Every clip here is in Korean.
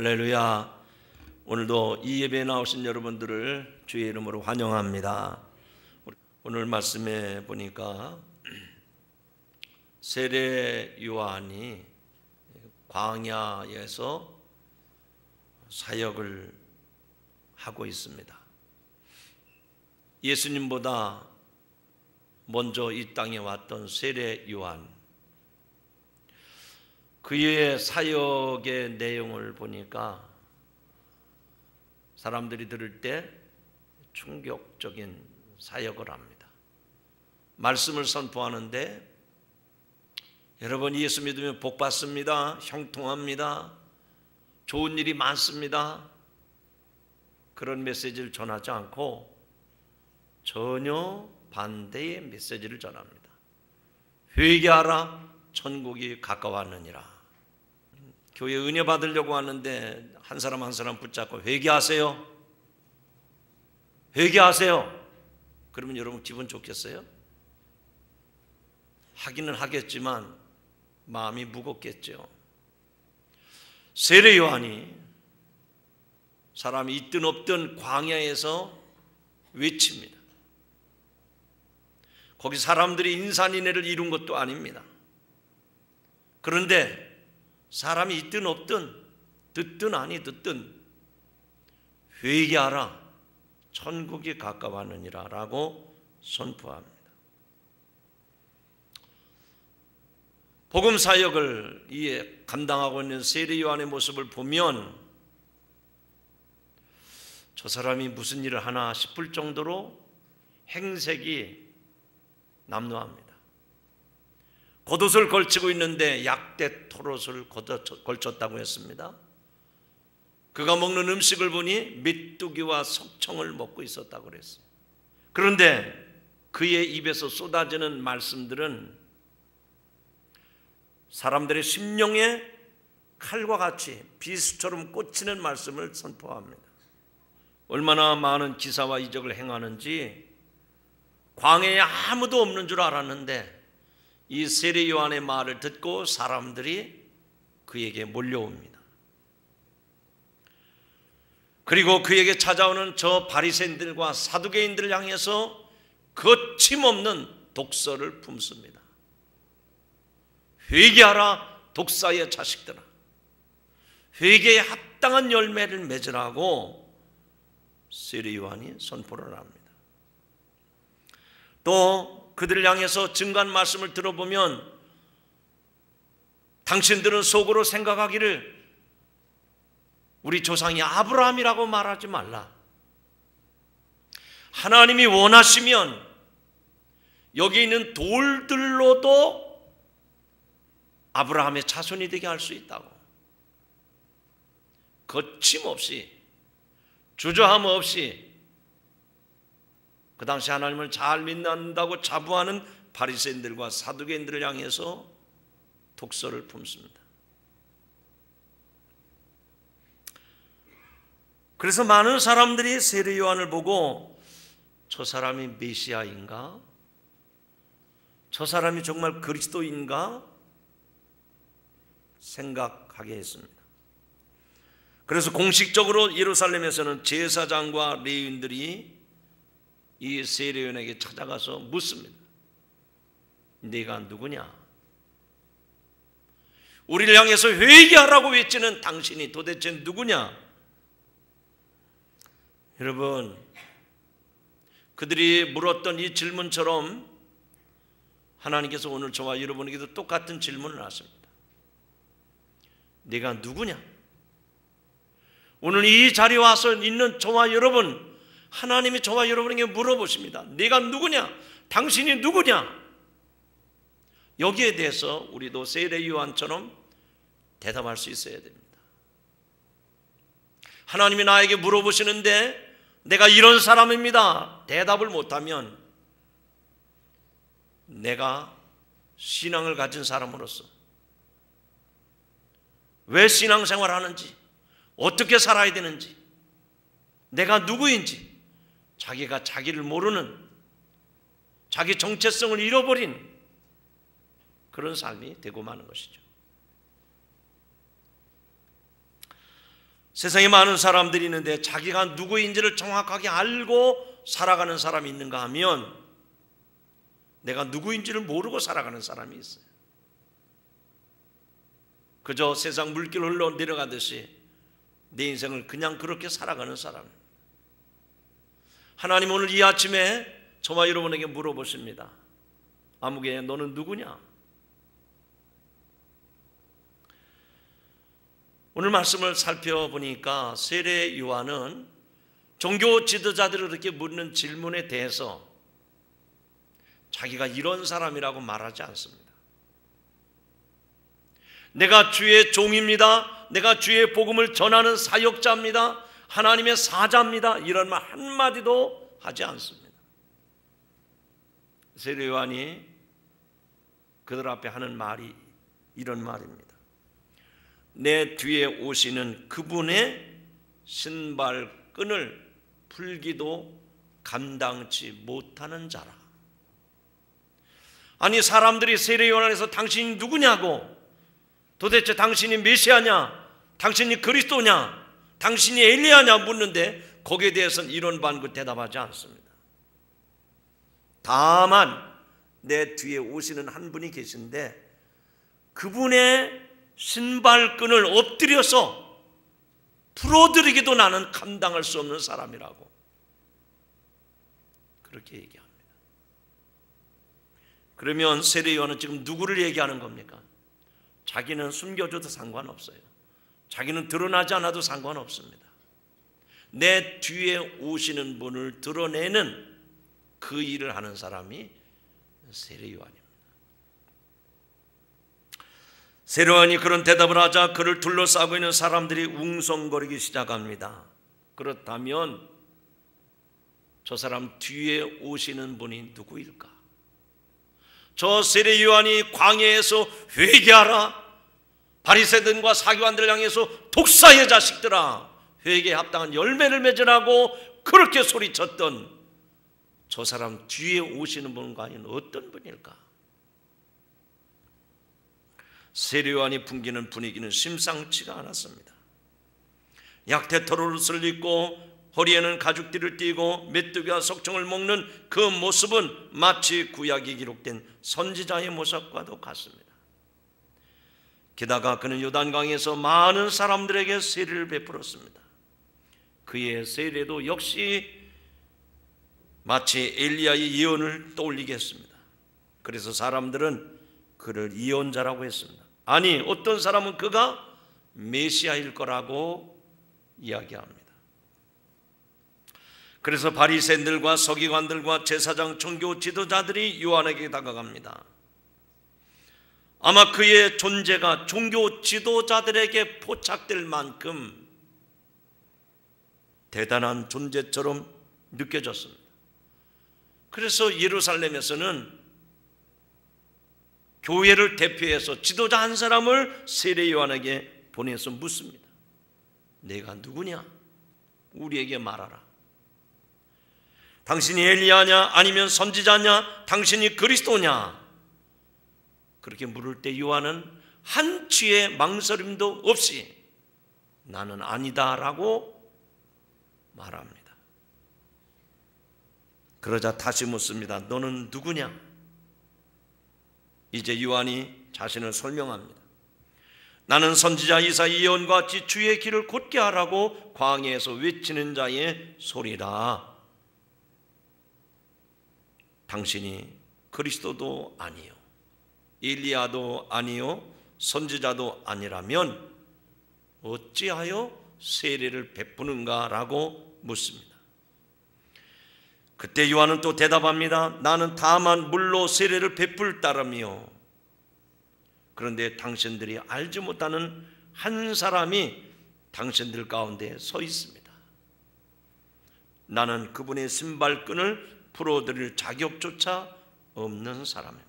할렐루야. 오늘도 이 예배에 나오신 여러분들을 주의 이름으로 환영합니다. 오늘 말씀에 보니까 세례 요한이 광야에서 사역을 하고 있습니다. 예수님보다 먼저 이 땅에 왔던 세례 요한, 그의 사역의 내용을 보니까 사람들이 들을 때 충격적인 사역을 합니다. 말씀을 선포하는데 여러분, 예수 믿으면 복 받습니다, 형통합니다, 좋은 일이 많습니다, 그런 메시지를 전하지 않고 전혀 반대의 메시지를 전합니다. 회개하라, 천국이 가까웠느니라. 교회에 은혜 받으려고 하는데 한 사람 한 사람 붙잡고 회개하세요, 회개하세요. 그러면 여러분 기분 좋겠어요? 하기는 하겠지만 마음이 무겁겠죠. 세례 요한이 사람이 있든 없든 광야에서 외칩니다. 거기 사람들이 인산인해를 이룬 것도 아닙니다. 그런데 사람이 있든 없든 듣든 아니 듣든 회개하라, 천국이 가까웠느니라 라고 선포합니다. 복음 사역을 감당하고 있는 세례 요한의 모습을 보면 저 사람이 무슨 일을 하나 싶을 정도로 행색이 남루합니다. 겉옷을 걸치고 있는데 약대 털옷을 걸쳤다고 했습니다. 그가 먹는 음식을 보니 메뚜기와 석청을 먹고 있었다고 그랬어요. 그런데 그의 입에서 쏟아지는 말씀들은 사람들의 심령에 칼과 같이 비수처럼 꽂히는 말씀을 선포합니다. 얼마나 많은 기사와 이적을 행하는지 광야에 아무도 없는 줄 알았는데 이 세례 요한의 말을 듣고 사람들이 그에게 몰려옵니다. 그리고 그에게 찾아오는 저 바리새인들과 사두개인들을 향해서 거침없는 독서를 품습니다. 회개하라, 독사의 자식들아, 회개에 합당한 열매를 맺으라고 세례 요한이 선포를 합니다. 또 그들을 향해서 증거한 말씀을 들어보면 당신들은 속으로 생각하기를 우리 조상이 아브라함이라고 말하지 말라. 하나님이 원하시면 여기 있는 돌들로도 아브라함의 자손이 되게 할 수 있다고. 거침없이, 주저함 없이 그 당시 하나님을 잘 믿는다고 자부하는 바리새인들과 사두개인들을 향해서 독서를 품습니다. 그래서 많은 사람들이 세례 요한을 보고 저 사람이 메시아인가? 저 사람이 정말 그리스도인가? 생각하게 했습니다. 그래서 공식적으로 예루살렘에서는 제사장과 레위인들이 이 세례 요한에게 찾아가서 묻습니다. 네가 누구냐? 우리를 향해서 회개하라고 외치는 당신이 도대체 누구냐? 여러분, 그들이 물었던 이 질문처럼 하나님께서 오늘 저와 여러분에게도 똑같은 질문을 하십니다. 네가 누구냐? 오늘 이 자리에 와서 있는 저와 여러분, 하나님이 저와 여러분에게 물어보십니다. 네가 누구냐? 당신이 누구냐? 여기에 대해서 우리도 세례 요한처럼 대답할 수 있어야 됩니다. 하나님이 나에게 물어보시는데 내가 이런 사람입니다, 대답을 못하면 내가 신앙을 가진 사람으로서 왜 신앙생활을 하는지, 어떻게 살아야 되는지, 내가 누구인지 자기가 자기를 모르는, 자기 정체성을 잃어버린 그런 삶이 되고 마는 것이죠. 세상에 많은 사람들이 있는데 자기가 누구인지를 정확하게 알고 살아가는 사람이 있는가 하면 내가 누구인지를 모르고 살아가는 사람이 있어요. 그저 세상 물길 흘러 내려가듯이 내 인생을 그냥 그렇게 살아가는 사람. 하나님 오늘 이 아침에 저와 여러분에게 물어보십니다. 아무개 너는 누구냐? 오늘 말씀을 살펴보니까 세례 요한은 종교 지도자들을 이렇게 묻는 질문에 대해서 자기가 이런 사람이라고 말하지 않습니다. 내가 주의 종입니다. 내가 주의 복음을 전하는 사역자입니다. 하나님의 사자입니다. 이런 말 한마디도 하지 않습니다. 세례 요한이 그들 앞에 하는 말이 이런 말입니다. 내 뒤에 오시는 그분의 신발끈을 풀기도 감당치 못하는 자라. 아니 사람들이 세례 요한에서 당신이 누구냐고, 도대체 당신이 메시아냐, 당신이 그리스도냐, 당신이 엘리야냐 묻는데 거기에 대해서는 이런 반구 대답하지 않습니다. 다만 내 뒤에 오시는 한 분이 계신데 그분의 신발끈을 엎드려서 풀어드리기도 나는 감당할 수 없는 사람이라고 그렇게 얘기합니다. 그러면 세례 요한은 지금 누구를 얘기하는 겁니까? 자기는 숨겨줘도 상관없어요. 자기는 드러나지 않아도 상관없습니다. 내 뒤에 오시는 분을 드러내는 그 일을 하는 사람이 세례 요한입니다. 세례 요한이 그런 대답을 하자 그를 둘러싸고 있는 사람들이 웅성거리기 시작합니다. 그렇다면 저 사람 뒤에 오시는 분이 누구일까? 저 세례 요한이 광야에서 회개하라, 바리새인들과 사기관들을 향해서 독사의 자식들아 회개에 합당한 열매를 맺으라고 그렇게 소리쳤던 저 사람 뒤에 오시는 분은 과연 어떤 분일까? 세례 요한이 풍기는 분위기는 심상치가 않았습니다. 약태터를 입고 허리에는 가죽띠를 띠고 메뚜기와 석청을 먹는 그 모습은 마치 구약에 기록된 선지자의 모습과도 같습니다. 게다가 그는 요단강에서 많은 사람들에게 세례를 베풀었습니다. 그의 세례도 역시 마치 엘리야의 예언을 떠올리게 했습니다. 그래서 사람들은 그를 예언자라고 했습니다. 아니 어떤 사람은 그가 메시아일 거라고 이야기합니다. 그래서 바리새인들과 서기관들과 제사장 종교 지도자들이 요한에게 다가갑니다. 아마 그의 존재가 종교 지도자들에게 포착될 만큼 대단한 존재처럼 느껴졌습니다. 그래서 예루살렘에서는 교회를 대표해서 지도자 한 사람을 세례 요한에게 보내서 묻습니다. 내가 누구냐? 우리에게 말하라. 당신이 엘리야냐 아니면 선지자냐, 당신이 그리스도냐? 그렇게 물을 때 요한은 한치의 망설임도 없이 나는 아니다라고 말합니다. 그러자 다시 묻습니다. 너는 누구냐? 이제 요한이 자신을 설명합니다. 나는 선지자 이사야 예언과 같이 주의 길을 곧게 하라고 광야에서 외치는 자의 소리다. 당신이 그리스도도 아니요, 엘리야도 아니요, 선지자도 아니라면 어찌하여 세례를 베푸는가? 라고 묻습니다. 그때 요한은 또 대답합니다. 나는 다만 물로 세례를 베풀 따름이요, 그런데 당신들이 알지 못하는 한 사람이 당신들 가운데 서 있습니다. 나는 그분의 신발끈을 풀어드릴 자격조차 없는 사람입니다.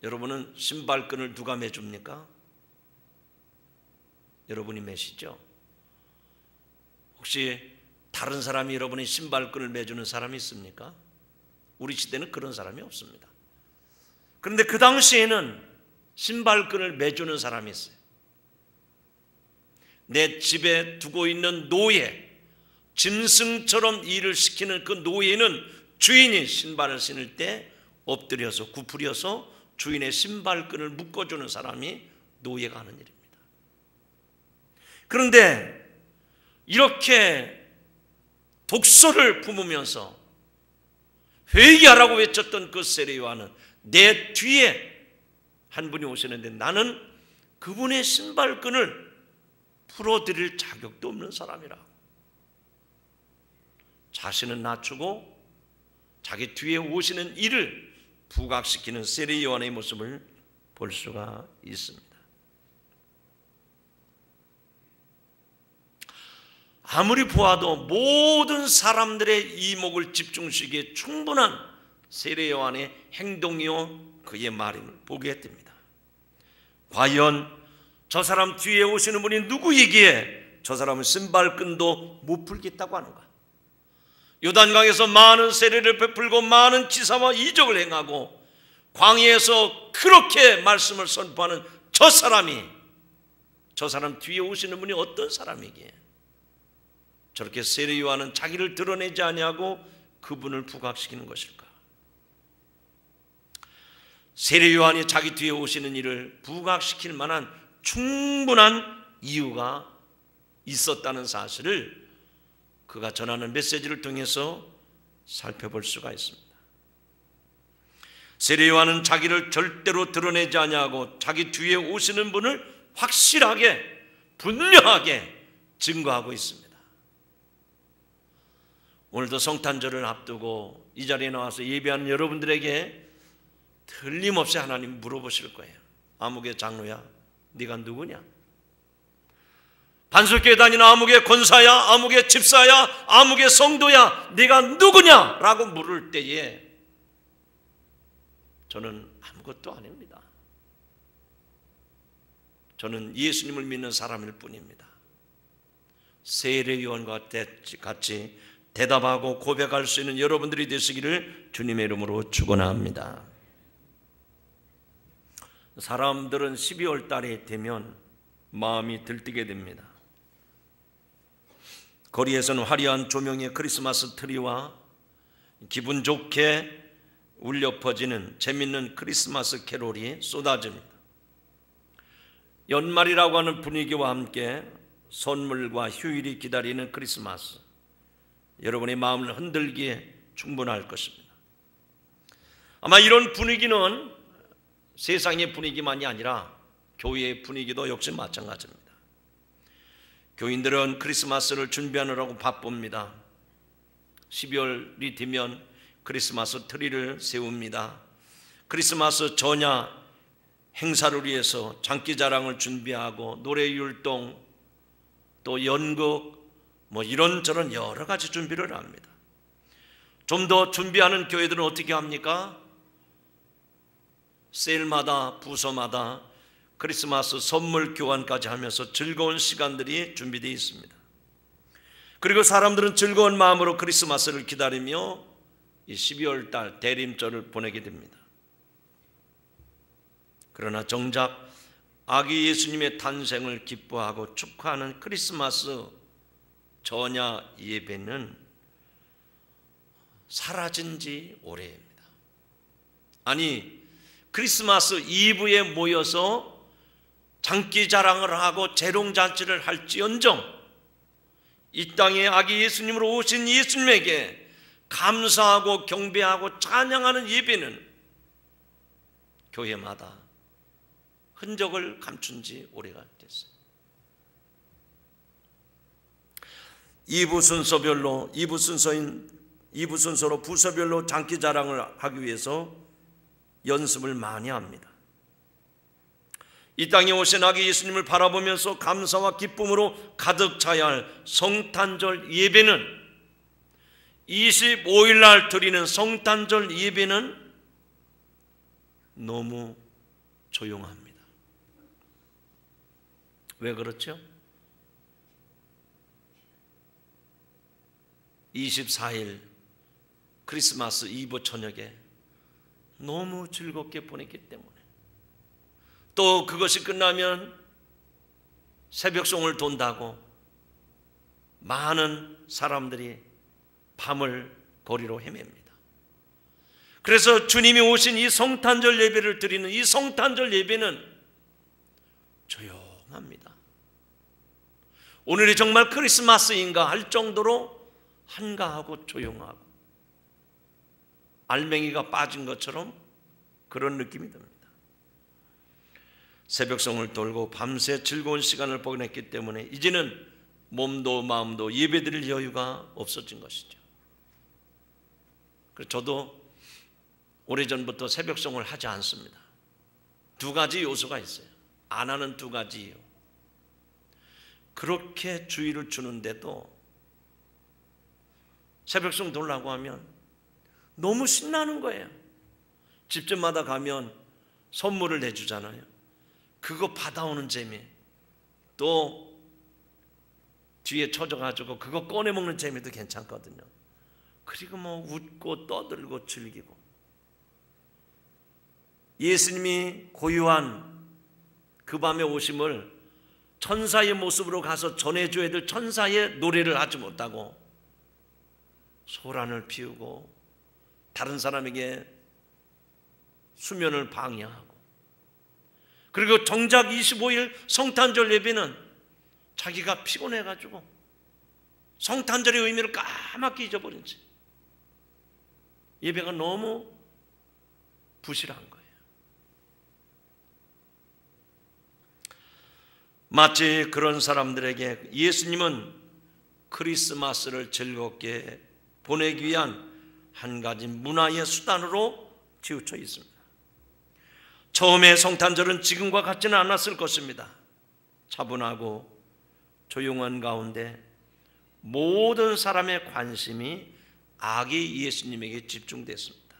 여러분은 신발끈을 누가 매줍니까? 여러분이 매시죠? 혹시 다른 사람이 여러분의 신발끈을 매주는 사람이 있습니까? 우리 시대는 그런 사람이 없습니다. 그런데 그 당시에는 신발끈을 매주는 사람이 있어요. 내 집에 두고 있는 노예, 짐승처럼 일을 시키는 그 노예는 주인이 신발을 신을 때 엎드려서 구부려서 주인의 신발끈을 묶어주는 사람이 노예가 하는 일입니다. 그런데 이렇게 독소를 품으면서 회개하라고 외쳤던 그 세례요한은 내 뒤에 한 분이 오시는데 나는 그분의 신발끈을 풀어드릴 자격도 없는 사람이라고. 자신은 낮추고 자기 뒤에 오시는 이를 부각시키는 세례요한의 모습을 볼 수가 있습니다. 아무리 보아도 모든 사람들의 이목을 집중시키기에 충분한 세례요한의 행동이요 그의 말임을 보게 됩니다. 과연 저 사람 뒤에 오시는 분이 누구이기에 저 사람은 신발끈도 못 풀겠다고 하는가? 요단강에서 많은 세례를 베풀고 많은 기사와 이적을 행하고 광야에서 그렇게 말씀을 선포하는 저 사람 뒤에 오시는 분이 어떤 사람이기에 저렇게 세례요한은 자기를 드러내지 아니하고 그분을 부각시키는 것일까? 세례요한이 자기 뒤에 오시는 이를 부각시킬 만한 충분한 이유가 있었다는 사실을 그가 전하는 메시지를 통해서 살펴볼 수가 있습니다. 세례요한은 자기를 절대로 드러내지 아니하고 자기 뒤에 오시는 분을 확실하게 분명하게 증거하고 있습니다. 오늘도 성탄절을 앞두고 이 자리에 나와서 예배하는 여러분들에게 틀림없이 하나님 물어보실 거예요. 아무개 장로야, 네가 누구냐? 반석교회 다니는 아무개 권사야, 아무개 집사야, 아무개 성도야, 네가 누구냐? 라고 물을 때에 저는 아무것도 아닙니다. 저는 예수님을 믿는 사람일 뿐입니다. 세례요한과 같이 대답하고 고백할 수 있는 여러분들이 되시기를 주님의 이름으로 축원합니다. 사람들은 12월 달이 되면 마음이 들뜨게 됩니다. 거리에서는 화려한 조명의 크리스마스 트리와 기분 좋게 울려 퍼지는 재밌는 크리스마스 캐롤이 쏟아집니다. 연말이라고 하는 분위기와 함께 선물과 휴일이 기다리는 크리스마스, 여러분의 마음을 흔들기에 충분할 것입니다. 아마 이런 분위기는 세상의 분위기만이 아니라 교회의 분위기도 역시 마찬가지입니다. 교인들은 크리스마스를 준비하느라고 바쁩니다. 12월이 되면 크리스마스 트리를 세웁니다. 크리스마스 전야 행사를 위해서 장기자랑을 준비하고 노래율동 또 연극 이런저런 여러 가지 준비를 합니다. 좀 더 준비하는 교회들은 어떻게 합니까? 세일마다 부서마다 크리스마스 선물 교환까지 하면서 즐거운 시간들이 준비되어 있습니다. 그리고 사람들은 즐거운 마음으로 크리스마스를 기다리며 이 12월 달 대림절을 보내게 됩니다. 그러나 정작 아기 예수님의 탄생을 기뻐하고 축하하는 크리스마스 전야 예배는 사라진 지 오래입니다. 아니, 크리스마스 이브에 모여서 장기자랑을 하고 재롱잔치를 할지언정 이 땅에 아기 예수님으로 오신 예수님에게 감사하고 경배하고 찬양하는 예배는 교회마다 흔적을 감춘 지 오래가 됐어요. 2부 순서로 부서별로 장기자랑을 하기 위해서 연습을 많이 합니다. 이 땅에 오신 아기 예수님을 바라보면서 감사와 기쁨으로 가득 차야 할 성탄절 예배는 25일 날 드리는 성탄절 예배는 너무 조용합니다. 왜 그렇죠? 24일 크리스마스 이브 저녁에 너무 즐겁게 보냈기 때문에 또 그것이 끝나면 새벽송을 돈다고 많은 사람들이 밤을 거리로 헤맵니다. 그래서 주님이 오신 이 성탄절 예배를 드리는 이 성탄절 예배는 조용합니다. 오늘이 정말 크리스마스인가 할 정도로 한가하고 조용하고 알맹이가 빠진 것처럼 그런 느낌이 듭니다. 새벽송을 돌고 밤새 즐거운 시간을 보냈기 때문에 이제는 몸도 마음도 예배드릴 여유가 없어진 것이죠. 그래서 저도 오래전부터 새벽송을 하지 않습니다. 두 가지 요소가 있어요. 안 하는 두 가지 이유. 그렇게 주의를 주는데도 새벽송 돌라고 하면 너무 신나는 거예요. 집집마다 가면 선물을 내주잖아요. 그거 받아오는 재미, 또 뒤에 쳐져가지고 그거 꺼내 먹는 재미도 괜찮거든요. 그리고 뭐 웃고 떠들고 즐기고, 예수님이 고유한 그 밤의 오심을 천사의 모습으로 가서 전해줘야 될 천사의 노래를 하지 못하고 소란을 피우고 다른 사람에게 수면을 방해하고, 그리고 정작 25일 성탄절 예배는 자기가 피곤해가지고 성탄절의 의미를 까맣게 잊어버린 채 예배가 너무 부실한 거예요. 마치 그런 사람들에게 예수님은 크리스마스를 즐겁게 보내기 위한 한 가지 문화의 수단으로 치우쳐 있습니다. 처음에 성탄절은 지금과 같지는 않았을 것입니다. 차분하고 조용한 가운데 모든 사람의 관심이 아기 예수님에게 집중됐습니다.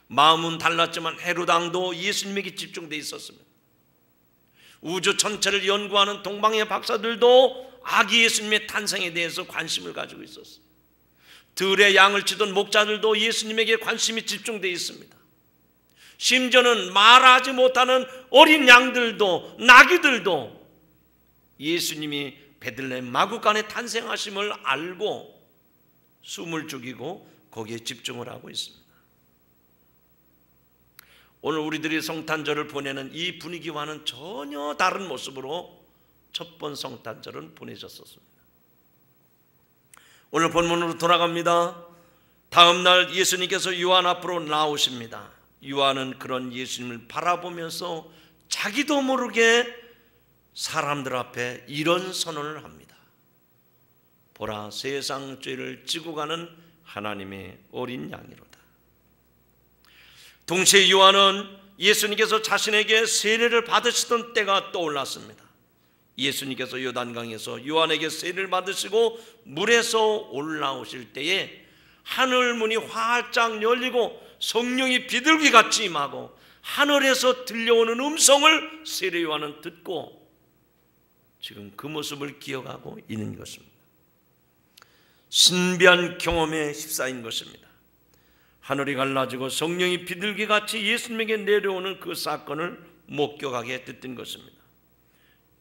마음은 달랐지만 헤로당도 예수님에게 집중되어 있었습니다. 우주 전체를 연구하는 동방의 박사들도 아기 예수님의 탄생에 대해서 관심을 가지고 있었어요. 들의 양을 치던 목자들도 예수님에게 관심이 집중되어 있습니다. 심지어는 말하지 못하는 어린 양들도, 나귀들도 예수님이 베들레헴 마구간에 탄생하심을 알고 숨을 죽이고 거기에 집중을 하고 있습니다. 오늘 우리들이 성탄절을 보내는 이 분위기와는 전혀 다른 모습으로 첫 번 성탄절은 보내졌었습니다. 오늘 본문으로 돌아갑니다. 다음 날 예수님께서 요한 앞으로 나오십니다. 요한은 그런 예수님을 바라보면서 자기도 모르게 사람들 앞에 이런 선언을 합니다. 보라, 세상 죄를 지고 가는 하나님의 어린 양이로다. 동시에 요한은 예수님께서 자신에게 세례를 받으시던 때가 떠올랐습니다. 예수님께서 요단강에서 요한에게 세례를 받으시고 물에서 올라오실 때에 하늘 문이 활짝 열리고 성령이 비둘기같이 임하고 하늘에서 들려오는 음성을 세례 요한은 듣고 지금 그 모습을 기억하고 있는 것입니다. 신비한 경험에 휩싸인 것입니다. 하늘이 갈라지고 성령이 비둘기같이 예수님에게 내려오는 그 사건을 목격하게 됐던 것입니다.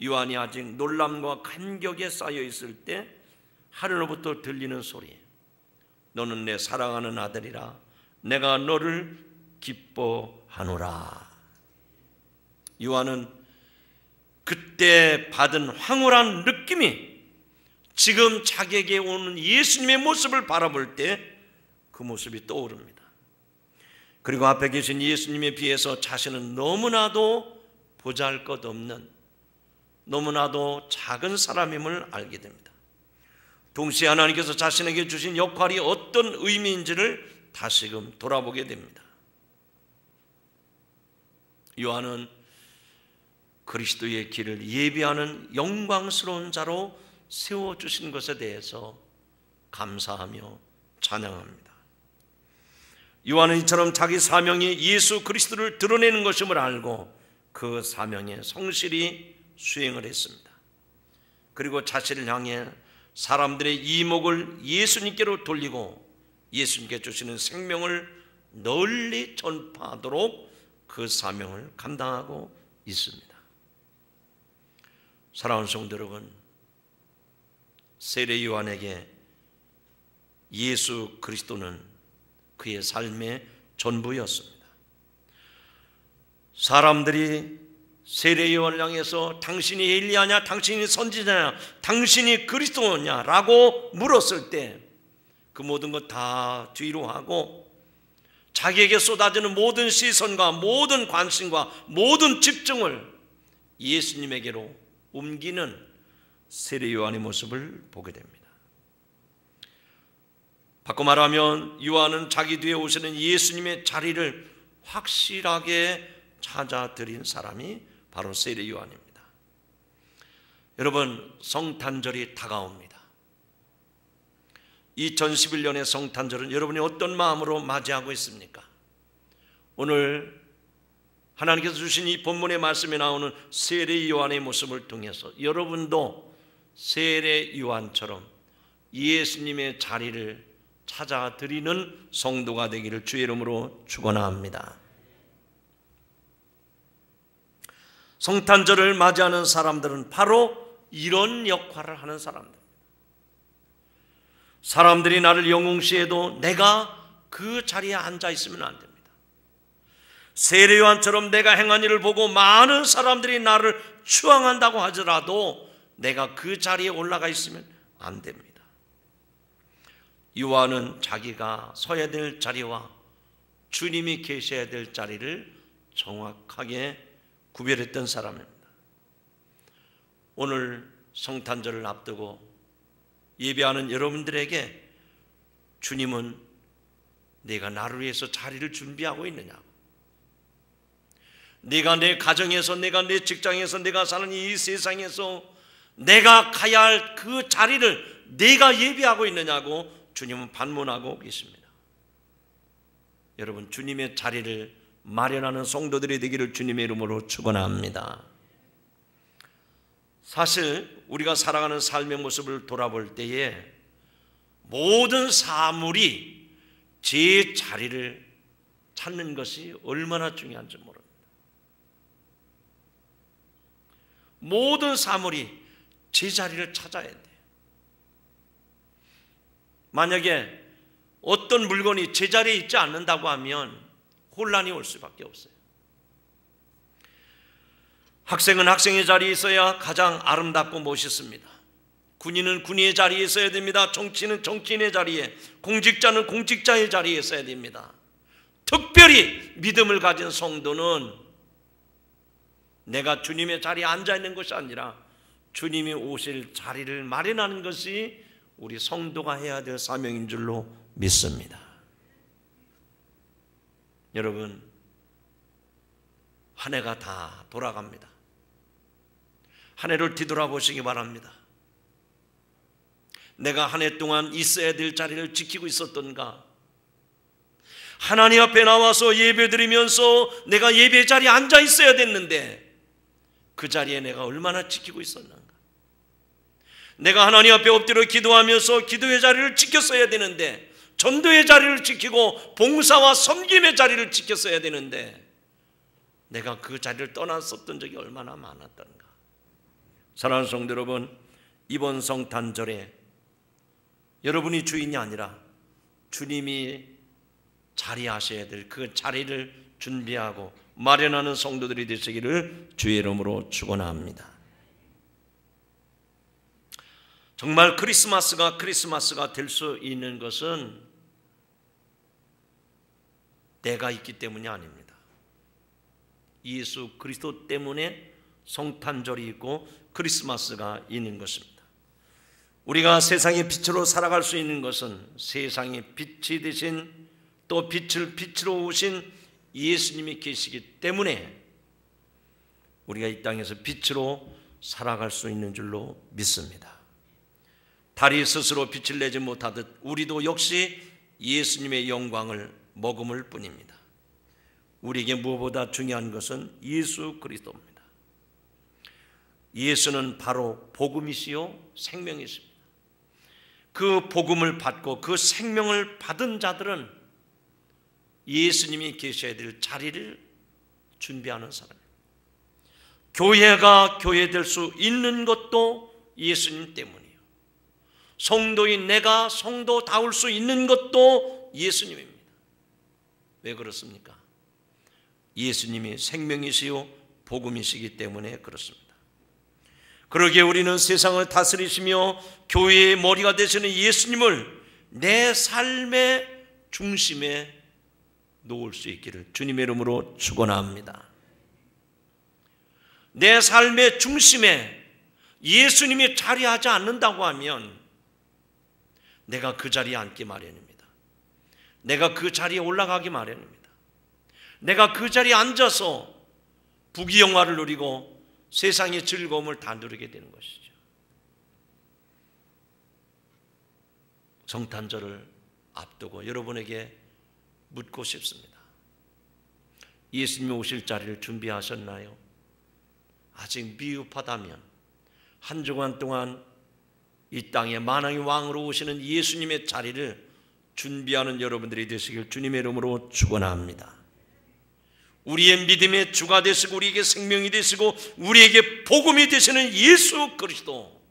요한이 아직 놀람과 감격에 쌓여 있을 때 하늘로부터 들리는 소리, 너는 내 사랑하는 아들이라 내가 너를 기뻐하노라. 요한은 그때 받은 황홀한 느낌이 지금 자기에게 오는 예수님의 모습을 바라볼 때 그 모습이 떠오릅니다. 그리고 앞에 계신 예수님에 비해서 자신은 너무나도 보잘것없는, 너무나도 작은 사람임을 알게 됩니다. 동시에 하나님께서 자신에게 주신 역할이 어떤 의미인지를 다시금 돌아보게 됩니다. 요한은 그리스도의 길을 예비하는 영광스러운 자로 세워주신 것에 대해서 감사하며 찬양합니다. 요한은 이처럼 자기 사명이 예수 그리스도를 드러내는 것임을 알고 그 사명에 성실히 수행을 했습니다. 그리고 자신을 향해 사람들의 이목을 예수님께로 돌리고 예수님께 주시는 생명을 널리 전파하도록 그 사명을 감당하고 있습니다. 사랑하는 성도 여러분, 세례 요한에게 예수 그리스도는 그의 삶의 전부였습니다. 사람들이 세례 요한을 향해서 당신이 엘리야냐, 당신이 선지자냐, 당신이 그리스도냐 라고 물었을 때 그 모든 것 다 뒤로 하고 자기에게 쏟아지는 모든 시선과 모든 관심과 모든 집중을 예수님에게로 옮기는 세례 요한의 모습을 보게 됩니다. 바꿔 말하면 요한은 자기 뒤에 오시는 예수님의 자리를 확실하게 찾아들인 사람이 바로 세례 요한입니다. 여러분, 성탄절이 다가옵니다. 2011년의 성탄절은 여러분이 어떤 마음으로 맞이하고 있습니까? 오늘 하나님께서 주신 이 본문의 말씀에 나오는 세례 요한의 모습을 통해서 여러분도 세례 요한처럼 예수님의 자리를 찾아드리는 성도가 되기를 주의 이름으로 축원합니다. 성탄절을 맞이하는 사람들은 바로 이런 역할을 하는 사람들. 사람들이 나를 영웅시해도 내가 그 자리에 앉아 있으면 안 됩니다. 세례 요한처럼 내가 행한 일을 보고 많은 사람들이 나를 추앙한다고 하더라도 내가 그 자리에 올라가 있으면 안 됩니다. 요한은 자기가 서야 될 자리와 주님이 계셔야 될 자리를 정확하게 구별했던 사람입니다. 오늘 성탄절을 앞두고 예배하는 여러분들에게 주님은 내가 나를 위해서 자리를 준비하고 있느냐고, 내가 내 가정에서, 내가 내 직장에서, 내가 사는 이 세상에서 내가 가야 할 그 자리를 내가 예비하고 있느냐고 주님은 반문하고 계십니다. 여러분, 주님의 자리를 마련하는 성도들이 되기를 주님의 이름으로 축원합니다. 사실 우리가 살아가는 삶의 모습을 돌아볼 때에 모든 사물이 제 자리를 찾는 것이 얼마나 중요한지 모릅니다. 모든 사물이 제 자리를 찾아야 돼요. 만약에 어떤 물건이 제 자리에 있지 않는다고 하면 혼란이 올 수밖에 없어요. 학생은 학생의 자리에 있어야 가장 아름답고 멋있습니다. 군인은 군인의 자리에 있어야 됩니다. 정치인은 정치인의 자리에, 공직자는 공직자의 자리에 있어야 됩니다. 특별히 믿음을 가진 성도는 내가 주님의 자리에 앉아 있는 것이 아니라 주님이 오실 자리를 마련하는 것이 우리 성도가 해야 될 사명인 줄로 믿습니다. 여러분, 한 해가 다 돌아갑니다. 한 해를 뒤돌아보시기 바랍니다. 내가 한 해 동안 있어야 될 자리를 지키고 있었던가? 하나님 앞에 나와서 예배드리면서 내가 예배 자리에 앉아 있어야 됐는데 그 자리에 내가 얼마나 지키고 있었는가? 내가 하나님 앞에 엎드려 기도하면서 기도의 자리를 지켰어야 되는데, 전도의 자리를 지키고 봉사와 섬김의 자리를 지켰어야 되는데 내가 그 자리를 떠났었던 적이 얼마나 많았던가? 사랑하는 성도 여러분, 이번 성탄절에 여러분이 주인이 아니라 주님이 자리하셔야 될 그 자리를 준비하고 마련하는 성도들이 되시기를 주의 이름으로 축원합니다. 정말 크리스마스가 될 수 있는 것은 내가 있기 때문이 아닙니다. 예수 그리스도 때문에 성탄절이 있고 크리스마스가 있는 것입니다. 우리가 세상의 빛으로 살아갈 수 있는 것은 세상의 빛이 되신, 또 빛을 빛으로 오신 예수님이 계시기 때문에 우리가 이 땅에서 빛으로 살아갈 수 있는 줄로 믿습니다. 달이 스스로 빛을 내지 못하듯 우리도 역시 예수님의 영광을 머금을 뿐입니다. 우리에게 무엇보다 중요한 것은 예수 그리스도입니다. 예수는 바로 복음이시요 생명이십니다. 그 복음을 받고 그 생명을 받은 자들은 예수님이 계셔야 될 자리를 준비하는 사람입니다. 교회가 교회 될 수 있는 것도 예수님 때문이에요. 성도인 내가 성도다울 수 있는 것도 예수님입니다. 왜 그렇습니까? 예수님이 생명이시요 복음이시기 때문에 그렇습니다. 그러기에 우리는 세상을 다스리시며 교회의 머리가 되시는 예수님을 내 삶의 중심에 놓을 수 있기를 주님의 이름으로 축원합니다. 내 삶의 중심에 예수님이 자리하지 않는다고 하면 내가 그 자리에 앉기 마련입니다. 내가 그 자리에 올라가기 마련입니다. 내가 그 자리에 앉아서 부귀영화를 누리고 세상의 즐거움을 다 누리게 되는 것이죠. 성탄절을 앞두고 여러분에게 묻고 싶습니다. 예수님이 오실 자리를 준비하셨나요? 아직 미흡하다면 한 주간 동안 이 땅에 만왕의 왕으로 오시는 예수님의 자리를 준비하는 여러분들이 되시길 주님의 이름으로 축원합니다. 우리의 믿음의 주가 되시고 우리에게 생명이 되시고 우리에게 복음이 되시는 예수 그리스도,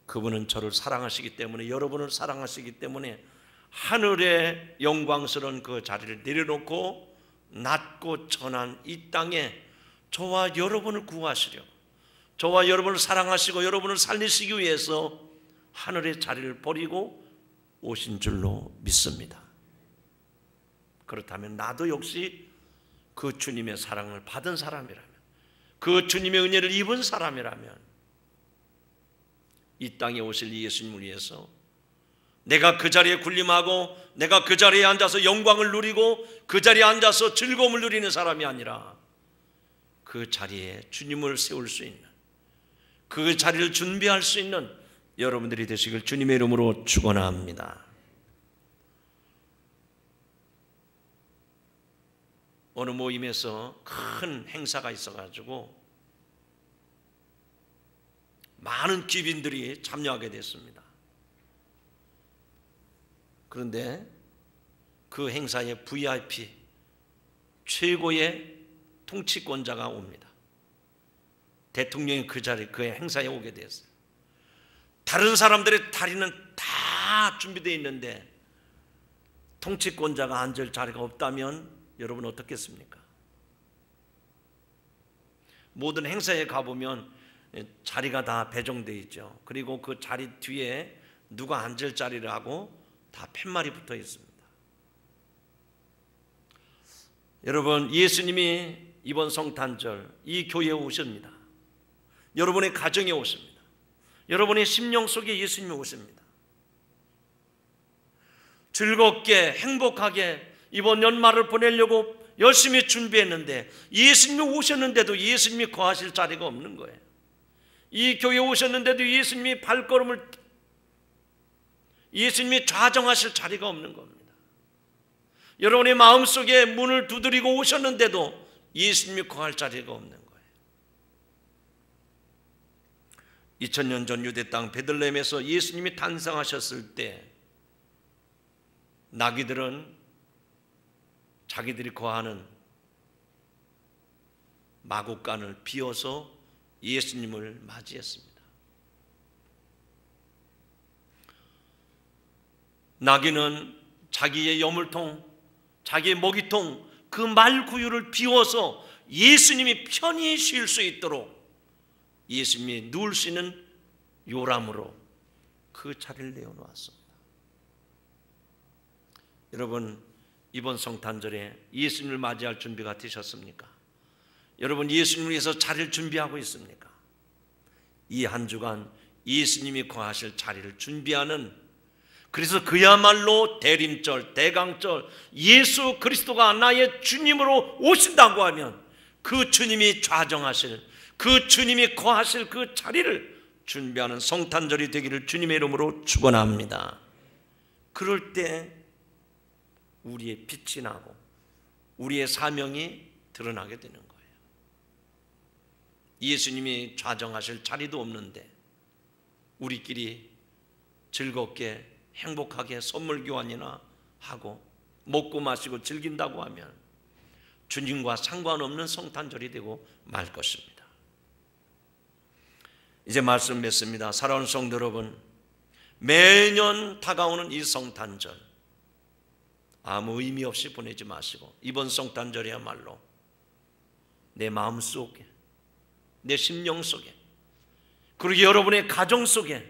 그분은 저를 사랑하시기 때문에, 여러분을 사랑하시기 때문에 하늘의 영광스러운 그 자리를 내려놓고 낮고 천한 이 땅에 저와 여러분을 구하시려, 저와 여러분을 사랑하시고 여러분을 살리시기 위해서 하늘의 자리를 버리고 오신 줄로 믿습니다. 그렇다면 나도 역시 그 주님의 사랑을 받은 사람이라면, 그 주님의 은혜를 입은 사람이라면 이 땅에 오실 예수님을 위해서 내가 그 자리에 군림하고 내가 그 자리에 앉아서 영광을 누리고 그 자리에 앉아서 즐거움을 누리는 사람이 아니라 그 자리에 주님을 세울 수 있는, 그 자리를 준비할 수 있는 여러분들이 되시길 주님의 이름으로 축원합니다. 어느 모임에서 큰 행사가 있어가지고 많은 귀빈들이 참여하게 됐습니다. 그런데 그 행사에 VIP 최고의 통치권자가 옵니다. 대통령이 그 자리, 그 행사에 오게 됐어요. 다른 사람들의 자리는 다 준비되어 있는데 통치권자가 앉을 자리가 없다면 여러분 어떻겠습니까? 모든 행사에 가보면 자리가 다 배정되어 있죠. 그리고 그 자리 뒤에 누가 앉을 자리라고 다 팻말이 붙어 있습니다. 여러분, 예수님이 이번 성탄절 이 교회에 오십니다. 여러분의 가정에 오십니다. 여러분의 심령 속에 예수님이 오십니다. 즐겁게 행복하게 이번 연말을 보내려고 열심히 준비했는데 예수님이 오셨는데도 예수님이 거하실 자리가 없는 거예요. 이 교회에 오셨는데도 예수님이 발걸음을, 예수님이 좌정하실 자리가 없는 겁니다. 여러분의 마음속에 문을 두드리고 오셨는데도 예수님이 거할 자리가 없는 거예요. 2000년 전 유대 땅 베들레헴에서 예수님이 탄생하셨을 때 나귀들은 자기들이 거하는 마구간을 비워서 예수님을 맞이했습니다. 나귀는 자기의 여물통, 자기의 먹이통, 그 말구유를 비워서 예수님이 편히 쉴 수 있도록 예수님이 누울 수 있는 요람으로 그 자리를 내어놓았습니다. 여러분, 이번 성탄절에 예수님을 맞이할 준비가 되셨습니까? 여러분, 예수님을 위해서 자리를 준비하고 있습니까? 이 한 주간 예수님이 거하실 자리를 준비하는, 그래서 그야말로 대림절, 대강절, 예수 그리스도가 나의 주님으로 오신다고 하면 그 주님이 좌정하실, 그 주님이 거하실 그 자리를 준비하는 성탄절이 되기를 주님의 이름으로 축원합니다. 그럴 때 우리의 빛이 나고 우리의 사명이 드러나게 되는 거예요. 예수님이 좌정하실 자리도 없는데 우리끼리 즐겁게 행복하게 선물 교환이나 하고 먹고 마시고 즐긴다고 하면 주님과 상관없는 성탄절이 되고 말 것입니다. 이제 말씀 맺습니다. 사랑하는 성도 여러분, 매년 다가오는 이 성탄절 아무 의미 없이 보내지 마시고 이번 성탄절이야말로 내 마음속에, 내 심령 속에, 그리고 여러분의 가정 속에,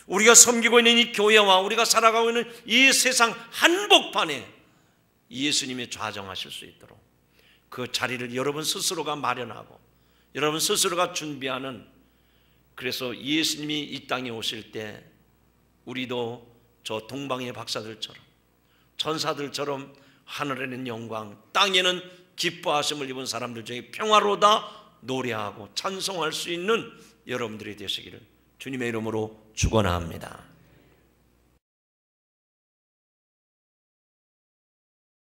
우리가 섬기고 있는 이 교회와 우리가 살아가고 있는 이 세상 한복판에 예수님이 좌정하실 수 있도록 그 자리를 여러분 스스로가 마련하고 여러분 스스로가 준비하는, 그래서 예수님이 이 땅에 오실 때 우리도 저 동방의 박사들처럼 천사들처럼 하늘에는 영광, 땅에는 기뻐하심을 입은 사람들 중에 평화로다 노래하고 찬송할 수 있는 여러분들이 되시기를 주님의 이름으로 축원합니다.